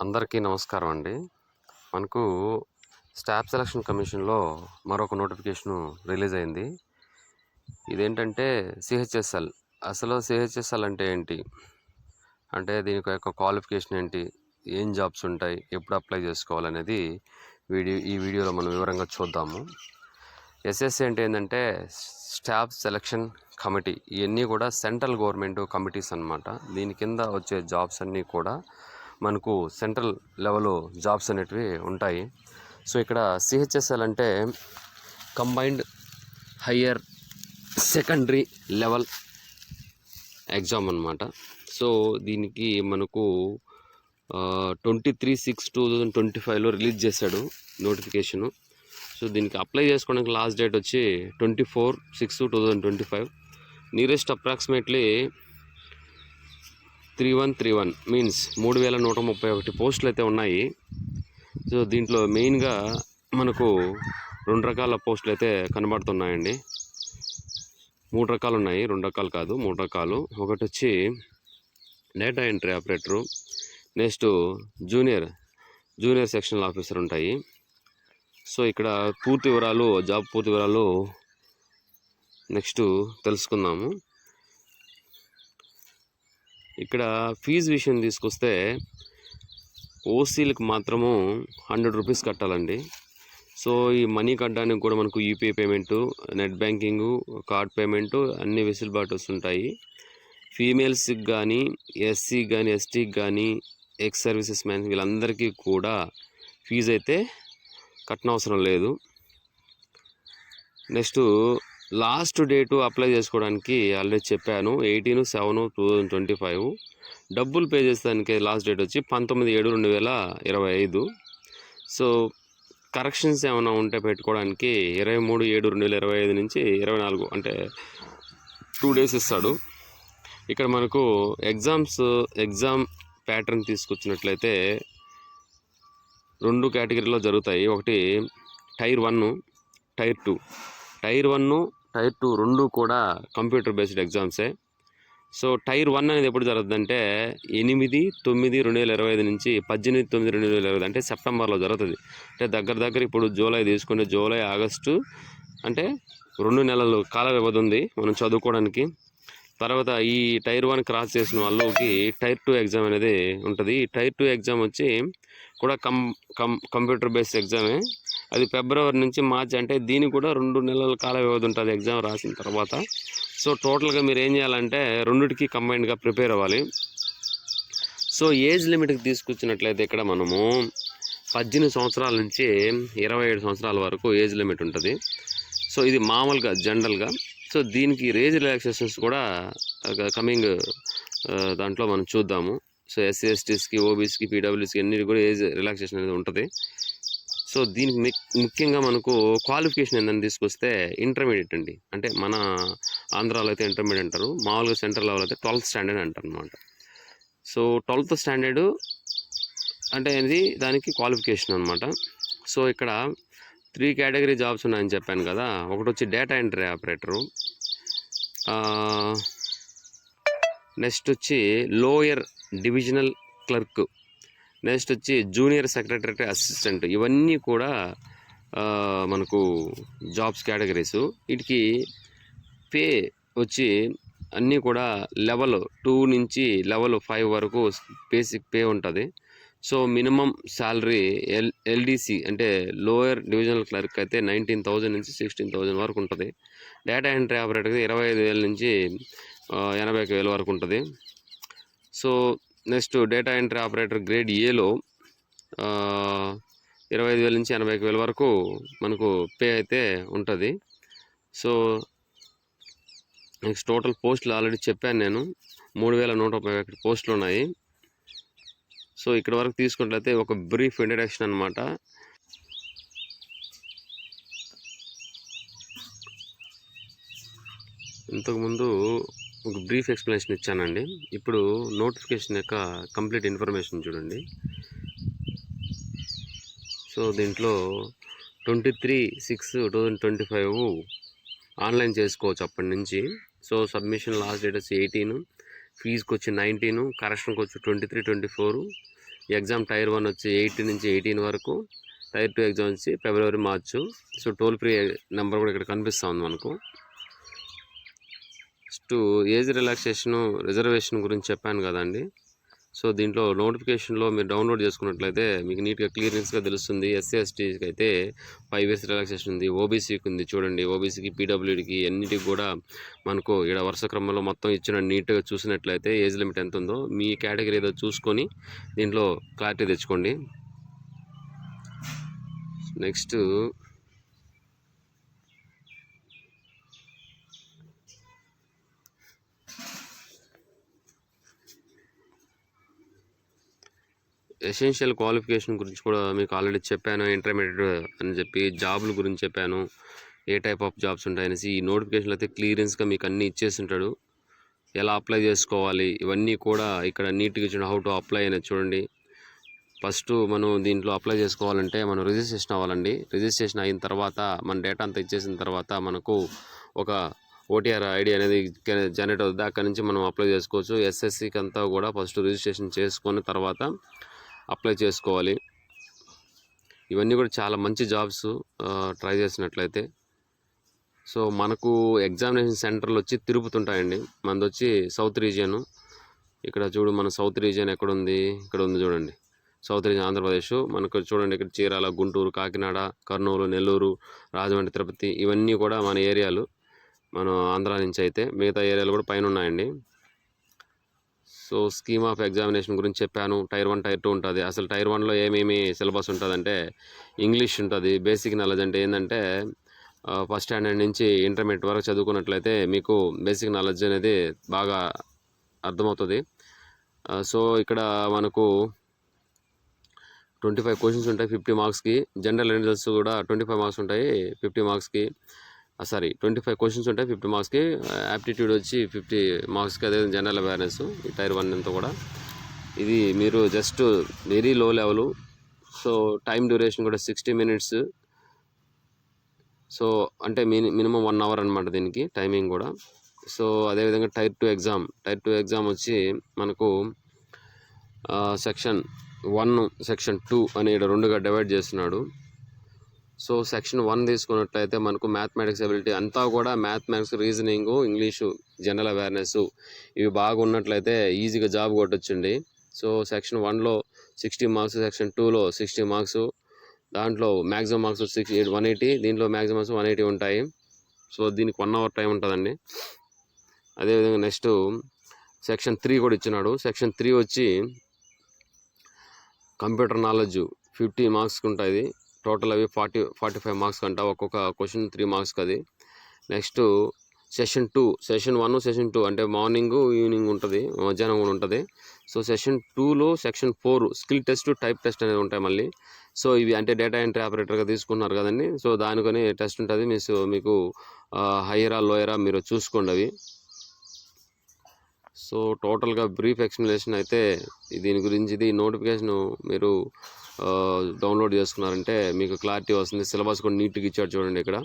అందరికీ నమస్కారం అండి. మనకు స్టాఫ్ సెలక్షన్ కమిషన్‌లో మరొక నోటిఫికేషను రిలీజ్ అయింది. ఇదేంటంటే సిహెచ్ఎస్ఎల్. అసలు సిహెచ్ఎస్ఎల్ అంటే ఏంటి? అంటే దీనికి యొక్క క్వాలిఫికేషన్ ఏంటి? ఏం జాబ్స్ ఉంటాయి? ఎప్పుడు అప్లై చేసుకోవాలనేది ఈ వీడియోలో మనం వివరంగా చూద్దాము. ఎస్ఎస్సి అంటే ఏంటంటే స్టాఫ్ సెలక్షన్ కమిటీ. ఇవన్నీ కూడా సెంట్రల్ గవర్నమెంట్ కమిటీస్ అన్నమాట. దీని కింద వచ్చే జాబ్స్ అన్నీ కూడా మనకు సెంట్రల్ లెవెల్ జాబ్స్ అనేటివి ఉంటాయి. సో ఇక్కడ సిహెచ్ఎస్ఎల్ అంటే combined higher secondary level exam అన్నమాట. సో దీనికి మనకు 23/6/2025లో రిలీజ్ చేశాడు నోటిఫికేషను. సో దీనికి అప్లై చేసుకోవడానికి లాస్ట్ డేట్ వచ్చి 24/6/2025. నియరెస్ట్ అప్రాక్సిమేట్లీ 3131 మీన్స్ 3131 పోస్టులు అయితే ఉన్నాయి. సో దీంట్లో మెయిన్గా మనకు 2 రకాల పోస్టులు అయితే కనబడుతున్నాయండి. 3 రకాలు ఉన్నాయి, 2 రకాలు కాదు, 3 రకాలు. ఒకటి వచ్చి data entry operator, next junior sectional officer ఉంటాయి. సో ఇక్కడ పూర్తి వివరాలు, జాబ్ పూర్తి వివరాలు నెక్స్ట్ తెలుసుకుందాము. ఇక్కడ ఫీజు విషయం తీసుకొస్తే ఓసీలకు మాత్రము 100 రూపీస్ కట్టాలండి. సో ఈ మనీ కట్టడానికి కూడా మనకు UPI payment, net banking, card payment అన్ని వెసులుబాటుస్ ఉంటాయి. ఫీమేల్స్కి కానీ, ఎస్సీకి కానీ, ఎస్టీకి కానీ, ఎక్స్ సర్వీసెస్ మ్యాన్ వీళ్ళందరికీ కూడా ఫీజు అయితే కట్టనవసరం లేదు. నెక్స్ట్ లాస్ట్ డేటు అప్లై చేసుకోవడానికి ఆల్రెడీ చెప్పాను, 18/7/2025. డబ్బులు పే చేసేదానికి లాస్ట్ డేట్ వచ్చి 19/7/2025. సో కరెక్షన్స్ ఏమైనా ఉంటే పెట్టుకోవడానికి 23/7/2025 నుంచి 24 అంటే 2 డేస్ ఇస్తాడు. ఇక్కడ మనకు ఎగ్జామ్ ప్యాటర్న్ తీసుకొచ్చినట్లయితే 2 కేటగిరీలో జరుగుతాయి. ఒకటి టైర్ 1, టైర్ 2. టైర్ 1, టైర్ 2 2 కూడా కంప్యూటర్ బేస్డ్ ఎగ్జామ్సే. సో టైర్ 1 అనేది ఎప్పుడు జరుగుతుందంటే 8/9/2025 నుంచి 18/9/2025 అంటే సెప్టెంబర్లో జరుగుతుంది. అంటే దగ్గర ఇప్పుడు జూలై తీసుకుంటే జూలై, ఆగస్టు అంటే 2 నెలలు కాల వ్యవధి ఉంది మనం చదువుకోవడానికి. తర్వాత ఈ టైర్ 1 క్రాస్ చేసిన వాళ్ళకి టైర్ 2 ఎగ్జామ్ అనేది ఉంటుంది. ఈ టైర్ 2 ఎగ్జామ్ వచ్చి కూడా కంప్యూటర్ బేస్డ్ ఎగ్జామే. అది ఫిబ్రవరి నుంచి మార్చి, అంటే దీనికి కూడా 2 నెలల కాల వ్యవధి ఉంటుంది ఎగ్జామ్ రాసిన తర్వాత. సో టోటల్గా మీరు ఏం చేయాలంటే రెండిటికి కంబైన్డ్గా ప్రిపేర్ అవ్వాలి. సో ఏజ్ లిమిట్కి తీసుకొచ్చినట్లయితే ఇక్కడ మనము 18 సంవత్సరాల నుంచి 27 సంవత్సరాల వరకు ఏజ్ లిమిట్ ఉంటుంది. సో ఇది మామూలుగా జనరల్గా. సో దీనికి ఏజ్ రిలాక్సేషన్స్ కూడా కమింగ్ దాంట్లో మనం చూద్దాము. సో ఎస్సీ ఎస్టీస్కి, ఓబీసీకి, పీడబ్ల్యూసీకి అన్నిటి కూడా ఏజ్ రిలాక్సేషన్ అనేది ఉంటుంది. సో దీనికి ముఖ్యంగా మనకు క్వాలిఫికేషన్ ఏందని తీసుకొస్తే ఇంటర్మీడియట్ అండి. అంటే మన ఆంధ్రాలో అయితే ఇంటర్మీడియట్ అంటారు, మామూలుగా సెంట్రల్ లెవెల్ అయితే 12th స్టాండర్డ్ అంటారు అనమాట. సో 12th స్టాండర్డ్ అంటే అనేది దానికి క్వాలిఫికేషన్ అనమాట. సో ఇక్కడ 3 కేటగిరీ జాబ్స్ ఉన్నాయని చెప్పాను కదా. ఒకటి వచ్చి డేటా ఎంట్రీ ఆపరేటరు, నెక్స్ట్ వచ్చి లోయర్ డివిజనల్ క్లర్క్, నెక్స్ట్ వచ్చి జూనియర్ సెక్రటరీ అసిస్టెంట్. ఇవన్నీ కూడా మనకు జాబ్స్ కేటగిరీస్. వీటికి పే వచ్చి అన్నీ కూడా లెవెల్ 2 నుంచి లెవెల్ 5 వరకు బేసిక్ పే ఉంటుంది. సో మినిమం శాలరీ ఎల్డీసీ అంటే లోయర్ డివిజనల్ క్లర్క్ అయితే 19,000 నుంచి 16,000 వరకు ఉంటుంది. డేటా ఎంట్రీ ఆపరేటర్కి 25,000 నుంచి 81,000 వరకు ఉంటుంది. So next data entry operator grade ఏలో 25,000 నుంచి 80,000 వరకు మనకు పే అయితే ఉంటుంది. సో నెక్స్ట్ టోటల్ పోస్టులు ఆల్రెడీ చెప్పాను నేను, 3,131 పోస్టులు ఉన్నాయి. సో ఇక్కడ వరకు తీసుకున్నట్లయితే ఒక బ్రీఫ్ ఇంట్రడక్షన్ అనమాట. ఇంతకుముందు ఒక బ్రీఫ్ ఎక్స్ప్లెనేషన్ ఇచ్చానండి. ఇప్పుడు నోటిఫికేషన్ యొక్క కంప్లీట్ ఇన్ఫర్మేషన్ చూడండి. సో దీంట్లో 23/6/2025 ఆన్లైన్ చేసుకోవచ్చు అప్పటి నుంచి. సో సబ్మిషన్ లాస్ట్ డేట్ వచ్చి 18, ఫీజుకి వచ్చి 19, కరెక్షన్కి వచ్చి 23/24, ఎగ్జామ్ టైర్ 1 వచ్చి 8 నుంచి 18 వరకు, టైర్ 2 ఎగ్జామ్ వచ్చి ఫిబ్రవరి, మార్చు. సో టోల్ ఫ్రీ నెంబర్ కూడా ఇక్కడ కనిపిస్తూ ఉంది మనకు. నెక్స్ట్ ఏజ్ రిజర్వేషన్ గురించి చెప్పాను కదండి. సో దీంట్లో నోటిఫికేషన్లో మీరు డౌన్లోడ్ చేసుకున్నట్లయితే మీకు నీట్గా క్లియరెన్స్గా తెలుస్తుంది. ఎస్సీ ఎస్టీకి అయితే 5 years రిలాక్సేషన్ ఉంది. ఓబీసీకి ఉంది చూడండి. ఓబీసీకి, పీడబ్ల్యూడీకి అన్నిటికి కూడా మనకు ఇక్కడ వరుస క్రమంలో మొత్తం ఇచ్చిన నీట్గా చూసినట్లయితే ఏజ్ లిమిట్ ఎంత ఉందో మీ కేటగిరీ ఏదో చూసుకొని దీంట్లో క్లారిటీ తెచ్చుకోండి. నెక్స్ట్ ఎసెన్షియల్ క్వాలిఫికేషన్ గురించి కూడా మీకు ఆల్రెడీ చెప్పాను. ఇంటర్మీడియట్ అని చెప్పి జాబుల గురించి చెప్పాను, ఏ టైప్ ఆఫ్ జాబ్స్ ఉంటాయనేసి. ఈ నోటిఫికేషన్లో అయితే క్లియరెన్స్గా మీకు అన్నీ ఇచ్చేసి ఉంటాడు. ఎలా అప్లై చేసుకోవాలి ఇవన్నీ కూడా ఇక్కడ నీట్గా ఇచ్చిన హౌ టు అప్లై అనేది చూడండి. ఫస్ట్ మనం దీంట్లో అప్లై చేసుకోవాలంటే మనం రిజిస్ట్రేషన్ అవ్వాలండి. రిజిస్ట్రేషన్ అయిన తర్వాత మన డేటా అంతా ఇచ్చేసిన తర్వాత మనకు ఒక ఓటీఆర్ ఐడి అనేది జనరేట్ అవుతుంది. అక్కడి నుంచి మనం అప్లై చేసుకోవచ్చు. ఎస్ఎస్సికి అంతా కూడా ఫస్ట్ రిజిస్ట్రేషన్ చేసుకున్న తర్వాత అప్లై చేసుకోవాలి. ఇవన్నీ కూడా చాలా మంచి జాబ్స్ ట్రై చేసినట్లయితే. సో మనకు ఎగ్జామినేషన్ సెంటర్లు వచ్చి తిరుపుతుంటాయండి. మనది వచ్చి సౌత్ రీజియన్. ఇక్కడ చూడు, మన సౌత్ రీజియన్ ఎక్కడ ఉంది, ఇక్కడ ఉంది చూడండి. South region Andhra Pradesh. మనకు చూడండి ఇక్కడ చీరాల, గుంటూరు, కాకినాడ, కర్నూలు, నెల్లూరు, రాజమండ్రి, తిరుపతి ఇవన్నీ కూడా మన ఏరియాలు. మన ఆంధ్ర నుంచి అయితే మిగతా ఏరియాలు కూడా పైన ఉన్నాయండి. సో స్కీమ్ ఆఫ్ ఎగ్జామినేషన్ గురించి చెప్పాను. టైర్ 1, టైర్ 2 ఉంటుంది. అసలు టైర్ 1లో ఏమేమి సిలబస్ ఉంటుందంటే ఇంగ్లీష్ ఉంటుంది. బేసిక్ నాలెడ్జ్ అంటే ఏంటంటే ఫస్ట్ స్టాండర్డ్ నుంచి ఇంటర్మీడియట్ వరకు చదువుకున్నట్లయితే మీకు బేసిక్ నాలెడ్జ్ అనేది బాగా అర్థమవుతుంది. సో ఇక్కడ మనకు 25 క్వశ్చన్స్ ఉంటాయి 50 మార్క్స్కి. జనరల్ అవేర్నెస్ కూడా 25 మార్క్స్ ఉంటాయి 50 మార్క్స్కి. 25 క్వశ్చన్స్ ఉంటాయి 50 మార్క్స్కి. యాప్టిట్యూడ్ వచ్చి 50 మార్క్స్కి. అదే జనరల్ అవేర్నెస్ ఈ టైర్ 1 అంతా కూడా. ఇది మీరు just very low level. So time duration కూడా 60 minutes. సో అంటే మినిమం 1 hour అనమాట దీనికి టైమింగ్ కూడా. సో అదేవిధంగా టైర్ 2 ఎగ్జామ్ వచ్చి మనకు సెక్షన్ 1, సెక్షన్ 2 అని 2గా డివైడ్ చేస్తున్నాడు. సో సెక్షన్ 1 తీసుకున్నట్లయితే మనకు మ్యాథమెటిక్స్ ఎబిలిటీ అంతా కూడా mathematics, reasoning, English, general awareness ఇవి బాగా ఉన్నట్లయితే ఈజీగా జాబ్ కొట్టొచ్చండి. సో సెక్షన్ 1లో 60 మార్క్స్, సెక్షన్ 2లో 60 మార్క్స్. దాంట్లో మ్యాక్సిమం మార్క్స్ 180, దీంట్లో మ్యాక్సిమం 180 ఉంటాయి. సో దీనికి 1 hour టైం ఉంటుందండి. అదేవిధంగా నెక్స్ట్ సెక్షన్ 3 కూడా ఇచ్చినాడు. సెక్షన్ 3 వచ్చి కంప్యూటర్ నాలెడ్జ్ 50 మార్క్స్కి ఉంటుంది. టోటల్ అవి 45 మార్క్స్ అంట. ఒక్కొక్క క్వశ్చన్ 3 మార్క్స్కి అది. నెక్స్ట్ సెషన్ 1, సెషన్ 2 అంటే మార్నింగ్, ఈవినింగ్ ఉంటుంది, మధ్యాహ్నం కూడా ఉంటుంది. సో సెషన్ 2లో section 4 skill test, type test అనేది ఉంటాయి మళ్ళీ. సో ఇవి అంటే డేటా ఎంట్రీ ఆపరేటర్గా తీసుకున్నారు కదండి. సో దానికొని టెస్ట్ ఉంటుంది. మీకు హయ్యరా లోయరా మీరు చూసుకోండి అవి. సో టోటల్గా బ్రీఫ్ ఎక్స్ప్లెనేషన్ అయితే దీని గురించి. ఇది నోటిఫికేషన్ మీరు డౌన్లోడ్ చేసుకున్నారంటే మీకు క్లారిటీ వస్తుంది. సిలబస్ కూడా నీట్గా ఇచ్చాడు చూడండి. ఇక్కడ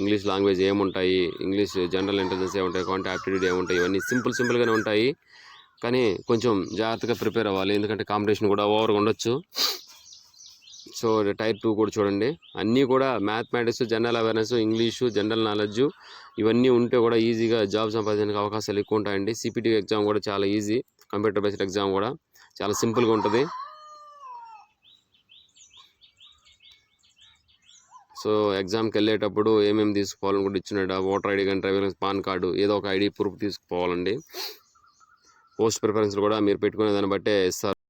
ఇంగ్లీష్ లాంగ్వేజ్ ఏముంటాయి, ఇంగ్లీష్ జనరల్ ఇంటెలిజెన్స్ ఏముంటాయి, క్వాంట్ యాప్టిట్యూడ్ ఏముంటాయి, ఇవన్నీ సింపుల్గానే ఉంటాయి. కానీ కొంచెం జాగ్రత్తగా ప్రిపేర్ అవ్వాలి, ఎందుకంటే కాంపిటీషన్ కూడా ఓవర్గా ఉండొచ్చు. సో టైర్ 2 కూడా చూడండి. అన్నీ కూడా mathematics, general awareness, English, general knowledge ఇవన్నీ ఉంటే కూడా ఈజీగా జాబ్ సంపాదించడానికి అవకాశాలు ఎక్కువ ఉంటాయండి. సిపిటి ఎగ్జామ్ కూడా చాలా ఈజీ. కంప్యూటర్ బేస్డ్ ఎగ్జామ్ కూడా చాలా సింపుల్గా ఉంటుంది. సో ఎగ్జామ్కి వెళ్ళేటప్పుడు ఏమేమి తీసుకోవాలని కూడా ఇచ్చినాడు. ఓటర్ ఐడి కానీ, డ్రైవింగ్, పాన్ కార్డు, ఏదో ఒక ఐడి ప్రూఫ్ తీసుకుపోవాలండి. పోస్ట్ ప్రిఫరెన్స్ కూడా మీరు పెట్టుకునే దాన్ని బట్టే ఇస్తారు.